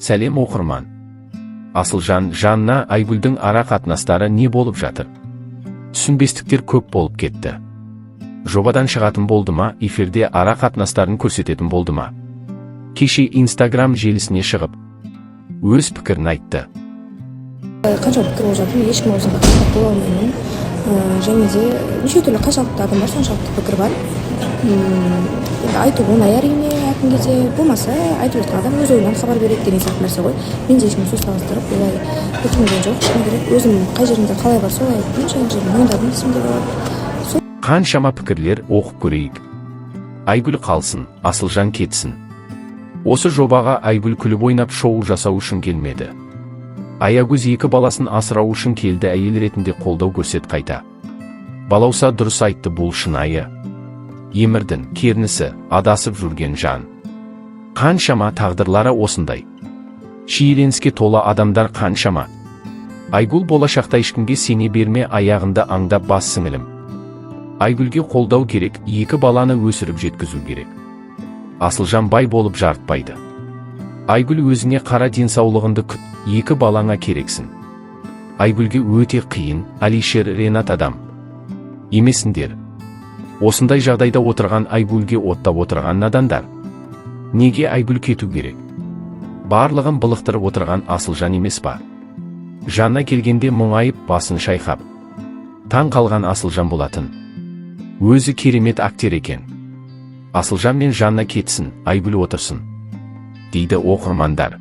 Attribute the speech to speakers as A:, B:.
A: Сәлем оқырман. Асылжан жанына Айгүлдің ара қатынастары не болып жатыр? Түсінбестіктер көп болып кетті. Жобадан шығатын болды ма, эфирде ара қатынастарын көрсететін болды ма? Кеше Instagram желісіне шығып, өз пікірін айтты.
B: Қанша пікір болып жатыр, ешкім өзін бақылап бола алмаймын. Және де неше түрлі қаншалықты адамдар соншалықты пікір бар. Айту оңай әрине, әркім кезде болмаса, айтып жатқан адам өз ойынан хабар береді деген сияқты нәрсе ғой. Мен де ешкім сөз таластырып, олай өтінген жоқ, шыны керек. Өзім қай жерімде қалай бар, солай айттым, және де мойындадым десем де болады.
A: Қаншама пікірлер оқып көрейік. Айгүл қалсын, Асылжан кетсін. Осы жобаға Айгүл күліп ойнап шоу жасау үшін келмеді. Аягөз 2 баласын асырау үшін келді, әйел ретінде қолдау көрсет қайта. Балауса дұрыс айтты, бұл шынайы. Емірдің кернісі, адасып жүрген жан. Қаншама тағдырлары осындай. Шиеленіске тола адамдар қаншама. Айгүл болашақта ешкімге сене берме, аяғында аңдап бас сіңілім. Айгүлге қолдау керек, 2 баланы өсіріп жеткізу керек. Асылжан бай болып жарытпайды. Айгүл өзіңе қара, денсаулығынды күт, 2 балаңа керексің. Айгүлге өте қиын, Алишер Ренат адам емесіңдер. Осындай жағдайда отырған Айгүлге оттап отырған надандар. Неге Айгүл кету керек? Барлығын былықтырып отырған Асылжан емес па? Жанна келгенде мұңайып басын шайқап таң қалған Асылжан болатын. Өзі керемет актер екен. Асылжан мен Жанна кетсін, Айгүл отырсын, дейді оқырмандар.